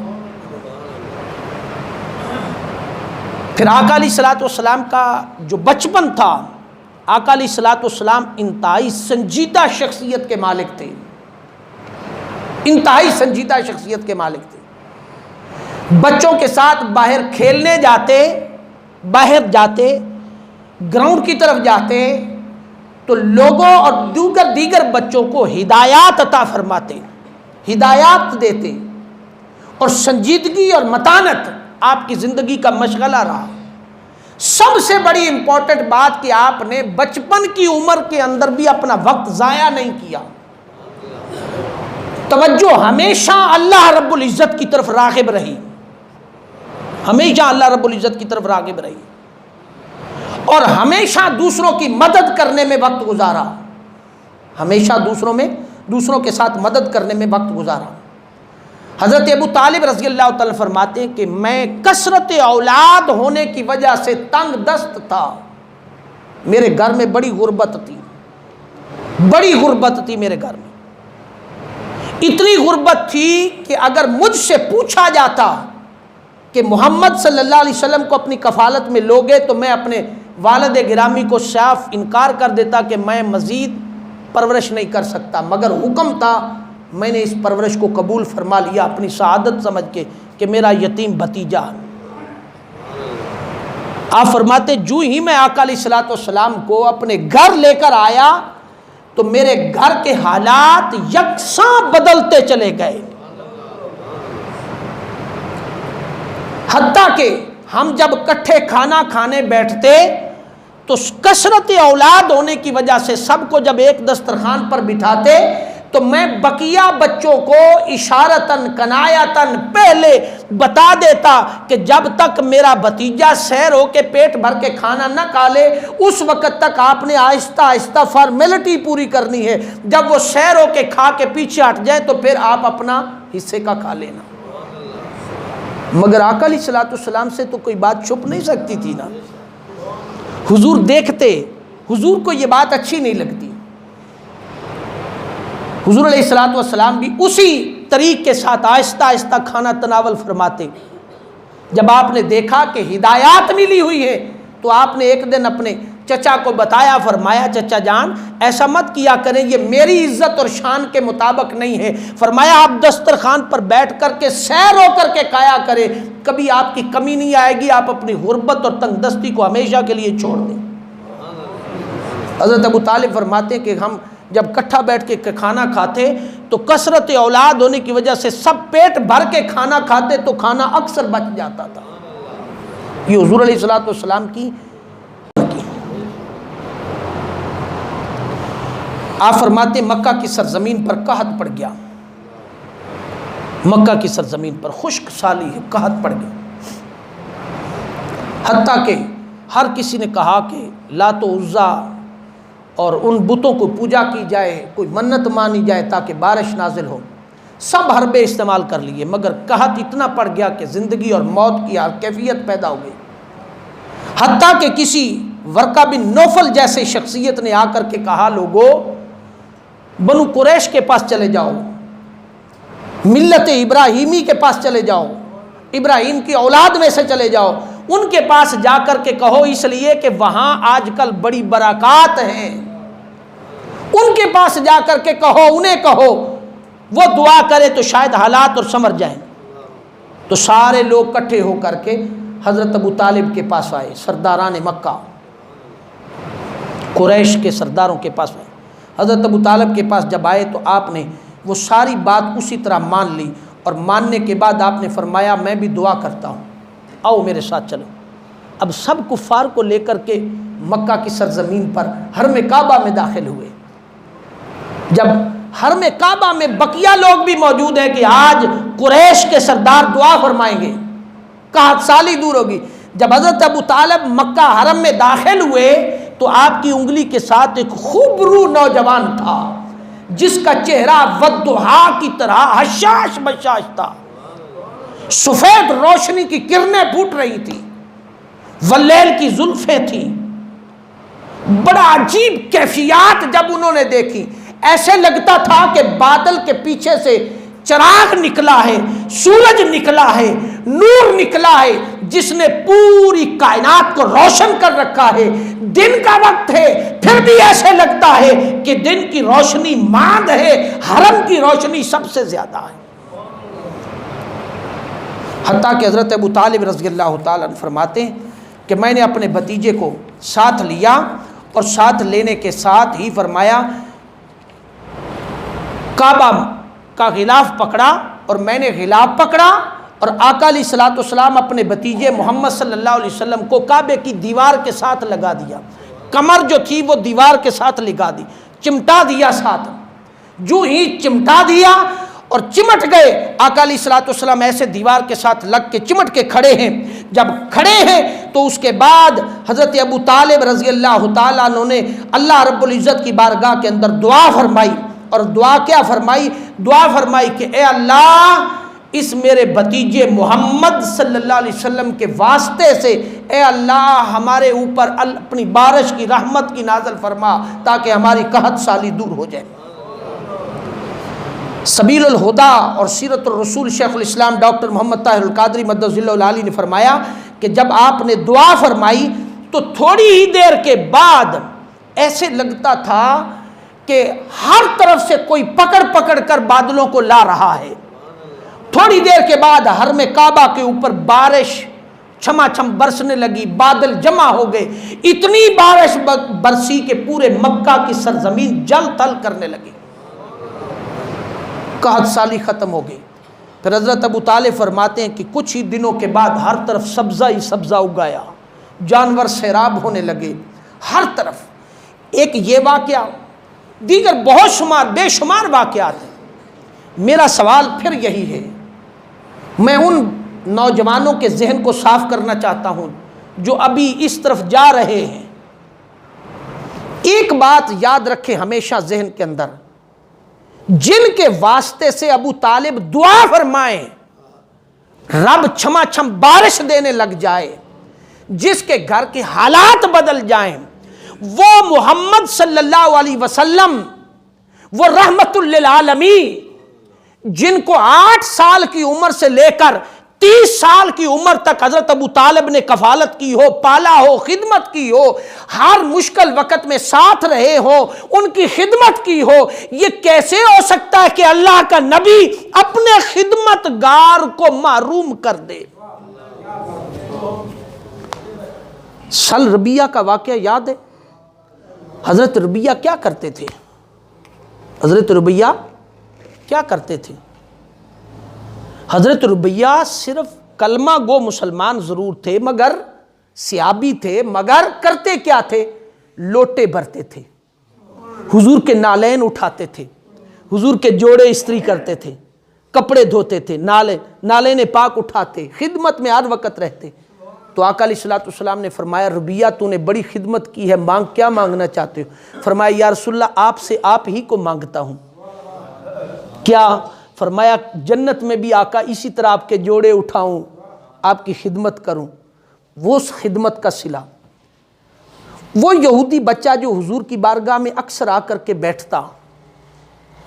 پھر آقا علیہ الصلوۃ والسلام کا جو بچپن تھا، آقا علیہ الصلوۃ والسلام انتہائی سنجیدہ شخصیت کے مالک تھے، انتہائی سنجیدہ شخصیت کے مالک تھے۔ بچوں کے ساتھ باہر کھیلنے جاتے، باہر جاتے، گراؤنڈ کی طرف جاتے تو لوگوں اور دیگر بچوں کو ہدایات عطا فرماتے، ہدایات دیتے، اور سنجیدگی اور متانت آپ کی زندگی کا مشغلہ رہا۔ سب سے بڑی امپورٹنٹ بات کہ آپ نے بچپن کی عمر کے اندر بھی اپنا وقت ضائع نہیں کیا، توجہ ہمیشہ اللہ رب العزت کی طرف راغب رہی، ہمیشہ اللہ رب العزت کی طرف راغب رہی، اور ہمیشہ دوسروں کی مدد کرنے میں وقت گزارا، ہمیشہ دوسروں کے ساتھ مدد کرنے میں وقت گزارا۔ حضرت ابو طالب رضی اللہ تعالیٰ فرماتے ہیں کہ میں کثرت اولاد ہونے کی وجہ سے تنگ دست تھا، میرے گھر میں بڑی غربت تھی میرے گھر میں، اتنی غربت تھی کہ اگر مجھ سے پوچھا جاتا کہ محمد صلی اللہ علیہ وسلم کو اپنی کفالت میں لوگے تو میں اپنے والد گرامی کو صاف انکار کر دیتا کہ میں مزید پرورش نہیں کر سکتا، مگر حکم تھا، میں نے اس پرورش کو قبول فرما لیا اپنی سعادت سمجھ کے کہ میرا یتیم بھتیجا۔ آپ فرماتے جو ہی میں آقا علیہ الصلوۃ والسلام کو اپنے گھر لے کر آیا تو میرے گھر کے حالات یکساں بدلتے چلے گئے، حتیٰ کہ ہم جب اکٹھے کھانا کھانے بیٹھتے تو کثرت اولاد ہونے کی وجہ سے سب کو جب ایک دسترخوان پر بٹھاتے تو میں بقیہ بچوں کو اشارتاً کنایتاً پہلے بتا دیتا کہ جب تک میرا بھتیجا سیر ہو کے پیٹ بھر کے کھانا نہ کھا لے اس وقت تک آپ نے آہستہ آہستہ فارمیلٹی پوری کرنی ہے، جب وہ سیر ہو کے کھا کے پیچھے ہٹ جائے تو پھر آپ اپنا حصے کا کھا لینا۔ مگر آقا علیہ الصلوۃ والسلام سے تو کوئی بات چھپ نہیں سکتی تھی نا، حضور دیکھتے، حضور کو یہ بات اچھی نہیں لگتی، حضور علیہ الصلوۃ والسلام بھی اسی طریق کے ساتھ آہستہ آہستہ کھانا تناول فرماتے۔ جب آپ نے دیکھا کہ ہدایات ملی ہوئی ہے تو آپ نے ایک دن اپنے چچا کو بتایا، فرمایا چچا جان ایسا مت کیا کریں، یہ میری عزت اور شان کے مطابق نہیں ہے، فرمایا آپ دسترخوان پر بیٹھ کر کے سیر ہو کر کے کھایا کریں، کبھی آپ کی کمی نہیں آئے گی، آپ اپنی غربت اور تنگ دستی کو ہمیشہ کے لیے چھوڑ دیں۔ حضرت ابو طالب فرماتے ہیں کہ ہم جب کٹھا بیٹھ کے کھانا کھاتے تو کثرت اولاد ہونے کی وجہ سے سب پیٹ بھر کے کھانا کھاتے تو کھانا اکثر بچ جاتا تھا۔ یہ حضور علیہ الصلوۃ والسلام کی آپ فرماتے مکہ کی سرزمین پر قحط پڑ گیا، مکہ کی سرزمین پر خشک سالی ہے، قحط پڑ گئی، حتیٰ کہ ہر کسی نے کہا کہ لات و عزا اور ان بتوں کو پوجا کی جائے، کوئی منت مانی جائے تاکہ بارش نازل ہو، سب حربے استعمال کر لیے، مگر قحط اتنا پڑ گیا کہ زندگی اور موت کی کیفیت پیدا ہو گئی، حتیٰ کہ کسی ورقہ بن نوفل جیسے شخصیت نے آ کر کے کہا لوگو بنو قریش کے پاس چلے جاؤ، ملت ابراہیمی کے پاس چلے جاؤ، ابراہیم کی اولاد میں سے چلے جاؤ، ان کے پاس جا کر کے کہو، اس لیے کہ وہاں آج کل بڑی برکات ہیں، ان کے پاس جا کر کے کہو، انہیں کہو وہ دعا کرے تو شاید حالات اور سنور جائیں۔ تو سارے لوگ اکٹھے ہو کر کے حضرت ابو طالب کے پاس آئے، سرداران مکہ قریش کے سرداروں کے پاس آئے، حضرت ابو طالب کے پاس جب آئے تو آپ نے وہ ساری بات اسی طرح مان لی، اور ماننے کے بعد آپ نے فرمایا میں بھی دعا کرتا ہوں، آؤ میرے ساتھ چلو۔ اب سب کفار کو لے کر کے مکہ کی سرزمین پر حرم کعبہ میں داخل ہوئے۔ جب حرم کعبہ میں بقیہ لوگ بھی موجود ہیں کہ آج قریش کے سردار دعا فرمائیں گے، قحط سالی دور ہوگی، جب حضرت ابو طالب مکہ حرم میں داخل ہوئے تو آپ کی انگلی کے ساتھ ایک خوبرو نوجوان تھا جس کا چہرہ والضحیٰ کی طرح حشاش بشاش تھا، سفید روشنی کی کرنیں پھوٹ رہی تھی، واللیل کی زلفیں تھیں، بڑا عجیب کیفیات جب انہوں نے دیکھی، ایسے لگتا تھا کہ بادل کے پیچھے سے چراغ نکلا ہے، سورج نکلا ہے، نور نکلا ہے جس نے پوری کائنات کو روشن کر رکھا ہے، دن کا وقت ہے پھر بھی ایسے لگتا ہے کہ دن کی روشنی ماند ہے، حرم کی روشنی سب سے زیادہ ہے۔ حتیٰ کہ حضرت ابو طالب رضی اللہ تعالیٰ عنہ فرماتے ہیں کہ میں نے اپنے بھتیجے کو ساتھ لیا اور ساتھ لینے کے ساتھ ہی فرمایا کعبہ کا غلاف پکڑا اور میں نے غلاف پکڑا اور آقا علیہ الصلوۃ والسلام اپنے بھتیجے محمد صلی اللہ علیہ وسلم کو کعبے کی دیوار کے ساتھ لگا دیا، کمر جو تھی وہ دیوار کے ساتھ لگا دی، چمٹا دیا ساتھ، جو ہی چمٹا دیا اور چمٹ گئے آقا علیہ الصلوۃ والسلام ایسے دیوار کے ساتھ لگ کے چمٹ کے کھڑے ہیں۔ جب کھڑے ہیں تو اس کے بعد حضرت ابو طالب رضی اللہ تعالیٰ عنہ نے اللہ رب العزت کی بارگاہ کے اندر دعا فرمائی، اور دعا کیا فرمائی؟ دعا فرمائی کہ اے اللہ اس میرے بھتیجے محمد صلی اللہ علیہ وسلم کے واسطے سے اے اللہ ہمارے اوپر اپنی بارش کی رحمت کی نازل فرما تاکہ ہماری قحط سالی دور ہو جائے۔ سبیل الہدا اور سیرت الرسول شیخ الاسلام ڈاکٹر محمد طاہر القادری مدث اللہ العالی نے فرمایا کہ جب آپ نے دعا فرمائی تو تھوڑی ہی دیر کے بعد ایسے لگتا تھا کہ ہر طرف سے کوئی پکڑ پکڑ کر بادلوں کو لا رہا ہے۔ تھوڑی دیر کے بعد حرم کعبہ کے اوپر بارش چھما چھم برسنے لگی، بادل جمع ہو گئے، اتنی بارش برسی کہ پورے مکہ کی سرزمین جل تل کرنے لگی، قحط سالی ختم ہو گئی۔ پھر حضرت ابو طالب فرماتے ہیں کہ کچھ ہی دنوں کے بعد ہر طرف سبزہ ہی سبزہ اگایا، جانور سیراب ہونے لگے ہر طرف۔ ایک یہ واقعہ، دیگر بہت شمار بے شمار واقعات ہیں۔ میرا سوال پھر یہی ہے، میں ان نوجوانوں کے ذہن کو صاف کرنا چاہتا ہوں جو ابھی اس طرف جا رہے ہیں۔ ایک بات یاد رکھے ہمیشہ ذہن کے اندر، جن کے واسطے سے ابو طالب دعا فرمائیں رب چھما چھم بارش دینے لگ جائے، جس کے گھر کے حالات بدل جائیں، وہ محمد صلی اللہ علیہ وسلم، وہ رحمت للعالمین، جن کو 8 سال کی عمر سے لے کر 30 سال کی عمر تک حضرت ابو طالب نے کفالت کی ہو، پالا ہو، خدمت کی ہو، ہر مشکل وقت میں ساتھ رہے ہو، ان کی خدمت کی ہو، یہ کیسے ہو سکتا ہے کہ اللہ کا نبی اپنے خدمت گار کو محروم کر دے؟ سل ربیہ کا واقعہ یاد ہے؟ حضرت ربیہ کیا کرتے تھے؟ حضرت ربیہ کیا کرتے تھے؟ حضرت ربیہ صرف کلمہ گو مسلمان ضرور تھے، مگر سیابی تھے، مگر کرتے کیا تھے؟ لوٹے بھرتے تھے، حضور کے نالین اٹھاتے تھے، حضور کے جوڑے استری کرتے تھے، کپڑے دھوتے تھے، نالین پاک اٹھاتے، خدمت میں ہر وقت رہتے۔ تو آقا علیہ الصلوۃ والسلام نے فرمایا ربیہ تو نے بڑی خدمت کی ہے، مانگ کیا مانگنا چاہتے ہو؟ فرمایا یا رسول اللہ آپ سے آپ ہی کو مانگتا ہوں۔ کیا؟ فرمایا جنت میں بھی آقا اسی طرح آپ کے جوڑے اٹھاؤں، آپ کی خدمت کروں۔ وہ اس خدمت کا صلہ، وہ یہودی بچہ جو حضور کی بارگاہ میں اکثر آ کر کے بیٹھتا،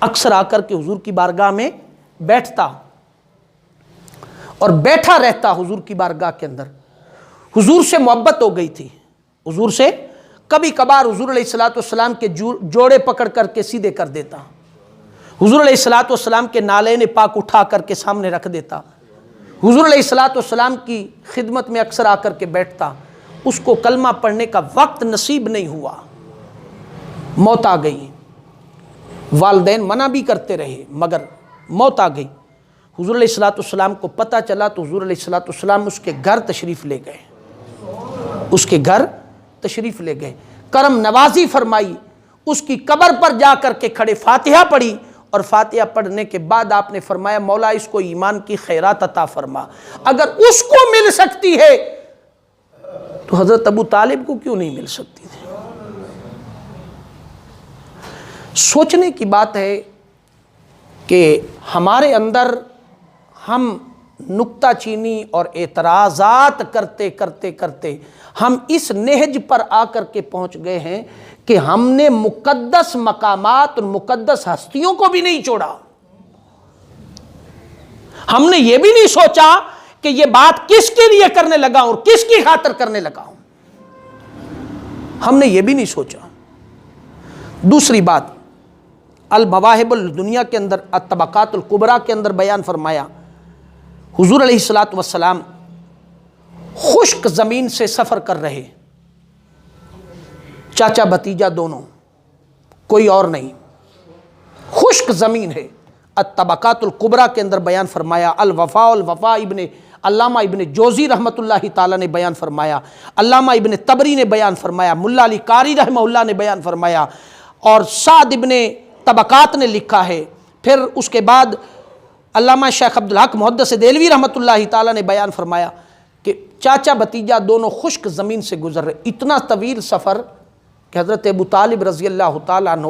اکثر آ کر کے حضور کی بارگاہ میں بیٹھتا اور بیٹھا رہتا حضور کی بارگاہ کے اندر، حضور سے محبت ہو گئی تھی، حضور سے کبھی کبھار حضور علیہ الصلوۃ والسلام کے جوڑے پکڑ کر کے سیدھے کر دیتا، حضور علیہ الصلوۃ والسلام کے نالین پاک اٹھا کر کے سامنے رکھ دیتا، حضور علیہ الصلوۃ والسلام کی خدمت میں اکثر آ کر کے بیٹھتا۔ اس کو کلمہ پڑھنے کا وقت نصیب نہیں ہوا، موت آ گئی، والدین منع بھی کرتے رہے مگر موت آ گئی۔ حضور علیہ الصلوۃ والسلام کو پتہ چلا تو حضور علیہ الصلوۃ والسلام اس کے گھر تشریف لے گئے، اس کے گھر تشریف لے گئے، کرم نوازی فرمائی، اس کی قبر پر جا کر کے کھڑے فاتحہ پڑھی، اور فاتحہ پڑھنے کے بعد آپ نے فرمایا مولا اس کو ایمان کی خیرات عطا فرما، اگر اس کو مل سکتی ہے تو حضرت ابو طالب کو کیوں نہیں مل سکتی تھی؟ سوچنے کی بات ہے کہ ہمارے اندر ہم نکتہ چینی اور اعتراضات کرتے کرتے کرتے ہم اس نہج پر آ کر کے پہنچ گئے ہیں کہ ہم نے مقدس مقامات اور مقدس ہستیوں کو بھی نہیں چھوڑا۔ ہم نے یہ بھی نہیں سوچا کہ یہ بات کس کے لیے کرنے لگا اور کس کی خاطر کرنے لگا ہوں، ہم نے یہ بھی نہیں سوچا۔ دوسری بات، المواہب الدنیا کے اندر الطبقات الکبریٰ کے اندر بیان فرمایا حضور علیہ الصلوۃ والسلام خشک زمین سے سفر کر رہے، چاچا بھتیجا دونوں، کوئی اور نہیں، خشک زمین ہے۔ الطبقات الکبریٰ کے اندر بیان فرمایا، الوفاء الوفا علامہ ابن جوزی رحمۃ اللہ تعالیٰ نے بیان فرمایا، علامہ ابن طبری نے بیان فرمایا، ملا علی قاری رحمہ اللہ نے بیان فرمایا، اور سعد ابن طبقات نے لکھا ہے۔ پھر اس کے بعد علامہ شیخ عبدالحق محدث دہلوی رحمۃ اللہ تعالیٰ نے بیان فرمایا کہ چاچا بھتیجا دونوں خشک زمین سے گزر رہے، اتنا طویل سفر کہ حضرت ابو طالب رضی اللہ تعالیٰ عنہ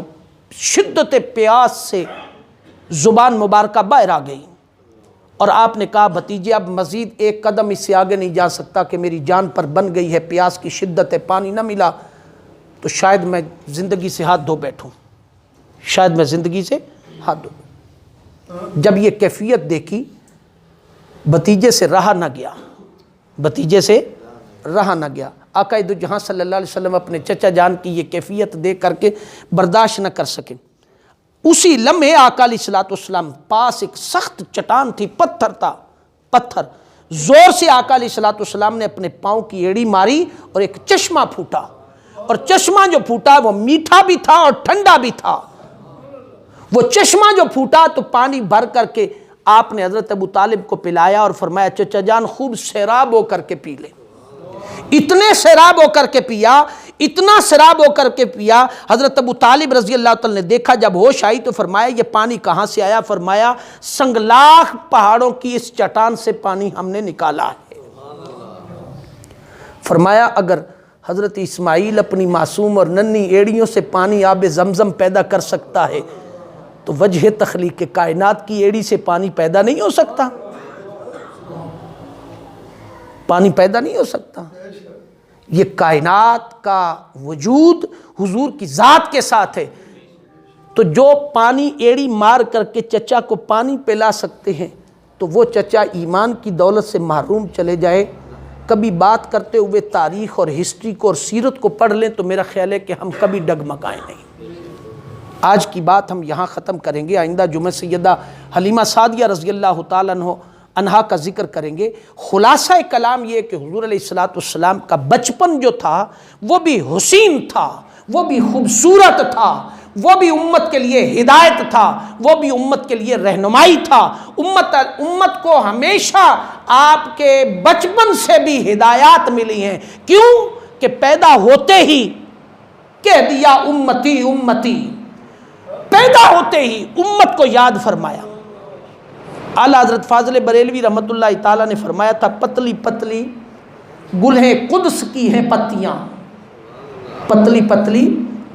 شدت پیاس سے زبان مبارکہ باہر آ گئی، اور آپ نے کہا بھتیجے اب مزید ایک قدم اس سے آگے نہیں جا سکتا کہ میری جان پر بن گئی ہے، پیاس کی شدت ہے، پانی نہ ملا تو شاید میں زندگی سے ہاتھ دھو بیٹھوں، شاید میں زندگی سے ہاتھ دھو۔ جب یہ کیفیت دیکھی بھتیجے سے رہا نہ گیا، بھتیجے سے رہا نہ گیا۔ آقا دو جہاں صلی اللہ علیہ وسلم اپنے چچا جان کی یہ کیفیت دیکھ کر کے برداشت نہ کر سکے۔ اسی لمحے آقا علیہ الصلوۃ والسلام پاس ایک سخت چٹان تھی، پتھر تھا، پتھر، زور سے آقا علیہ الصلوۃ والسلام نے اپنے پاؤں کی ایڑی ماری اور ایک چشمہ پھوٹا، اور چشمہ جو پھوٹا وہ میٹھا بھی تھا اور ٹھنڈا بھی تھا۔ وہ چشمہ جو پھوٹا تو پانی بھر کر کے آپ نے حضرت ابو طالب کو پلایا اور فرمایا چچا جان خوب سیراب ہو کر کے پی لے۔ اتنے سیراب ہو کر کے پیا، اتنا سیراب ہو کر کے پیا، حضرت ابو طالب رضی اللہ تعالیٰ نے دیکھا، جب ہوش آئی تو فرمایا یہ پانی کہاں سے آیا؟ فرمایا سنگلاخ پہاڑوں کی اس چٹان سے پانی ہم نے نکالا ہے۔ فرمایا اگر حضرت اسماعیل اپنی معصوم اور ننھی ایڑیوں سے پانی آب زمزم پیدا کر سکتا ہے تو وجہ تخلیق کائنات کی ایڑی سے پانی پیدا نہیں ہو سکتا؟ پانی پیدا نہیں ہو سکتا۔ یہ کائنات کا وجود حضور کی ذات کے ساتھ ہے، تو جو پانی ایڑی مار کر کے چچا کو پانی پلا سکتے ہیں تو وہ چچا ایمان کی دولت سے محروم چلے جائے۔ کبھی بات کرتے ہوئے تاریخ اور ہسٹری کو اور سیرت کو پڑھ لیں تو میرا خیال ہے کہ ہم کبھی ڈگمگائیں نہیں۔ آج کی بات ہم یہاں ختم کریں گے، آئندہ جمعہ سیدہ حلیمہ سعدیہ رضی اللہ تعالیٰ عنہا کا ذکر کریں گے۔ خلاصہ کلام یہ کہ حضور علیہ الصلوۃ والسلام کا بچپن جو تھا وہ بھی حسین تھا، وہ بھی خوبصورت تھا، وہ بھی امت کے لیے ہدایت تھا، وہ بھی امت کے لیے رہنمائی تھا۔ امت کو ہمیشہ آپ کے بچپن سے بھی ہدایات ملی ہیں۔ کیوں کہ پیدا ہوتے ہی کہہ دیا امتی امتی، پیدا ہوتے ہی امت کو یاد فرمایا۔ اعلیٰ حضرت فاضل بریلوی رحمۃ اللہ تعالیٰ نے فرمایا تھا پتلی پتلی گلیں قدس کی ہیں پتیاں، پتلی پتلی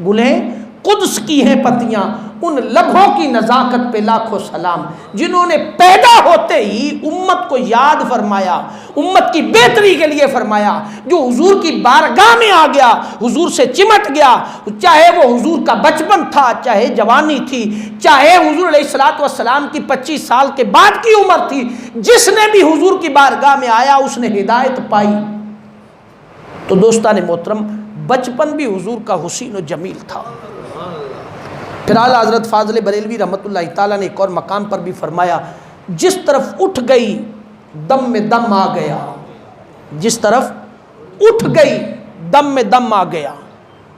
گلیں قدس کی ہیں پتیاں، ان لبوں کی نزاکت پہ لاکھوں سلام، جنہوں نے پیدا ہوتے ہی امت کو یاد فرمایا، امت کی بہتری کے لیے فرمایا۔ جو حضور کی بارگاہ میں آ گیا، حضور سے چمٹ گیا، چاہے وہ حضور کا بچپن تھا، چاہے جوانی تھی، چاہے حضور علیہ الصلوۃ والسلام کی 25 سال کے بعد کی عمر تھی، جس نے بھی حضور کی بارگاہ میں آیا اس نے ہدایت پائی۔ تو دوستان محترم، بچپن بھی حضور کا حسین و جمیل تھا۔ پھر اعلیٰ حضرت فاضل بریلوی رحمۃ اللہ تعالیٰ نے ایک اور مقام پر بھی فرمایا جس طرف اٹھ گئی دم میں دم آ گیا، جس طرف اٹھ گئی دم میں دم آ گیا،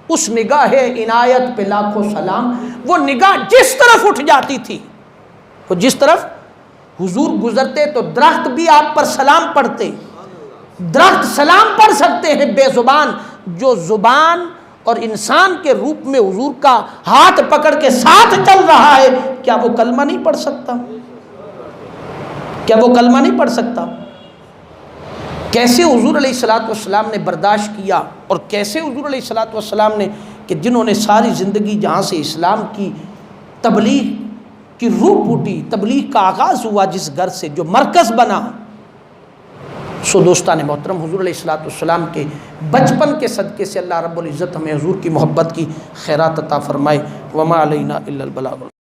اس نگاہ عنایت پہ لاکھوں سلام۔ وہ نگاہ جس طرف اٹھ جاتی تھی، وہ جس طرف حضور گزرتے تو درخت بھی آپ پر سلام پڑھتے، درخت سلام پڑھ سکتے ہیں بے زبان، جو زبان اور انسان کے روپ میں حضور کا ہاتھ پکڑ کے ساتھ چل رہا ہے، کیا وہ کلمہ نہیں پڑھ سکتا؟ کیا وہ کلمہ نہیں پڑھ سکتا؟ کیسے حضور علیہ الصلوۃ والسلام نے برداشت کیا، اور کیسے حضور علیہ الصلوۃ والسلام نے کہ جنہوں نے ساری زندگی جہاں سے اسلام کی تبلیغ کی روح پھوٹی، تبلیغ کا آغاز ہوا جس گھر سے، جو مرکز بنا، سو دوستان محترم حضور علیہ الصلوۃ والسلام کے بچپن کے صدقے سے اللہ رب العزت ہمیں حضور کی محبت کی خیرات عطا فرمائے۔ وما علینا الا البلاغ۔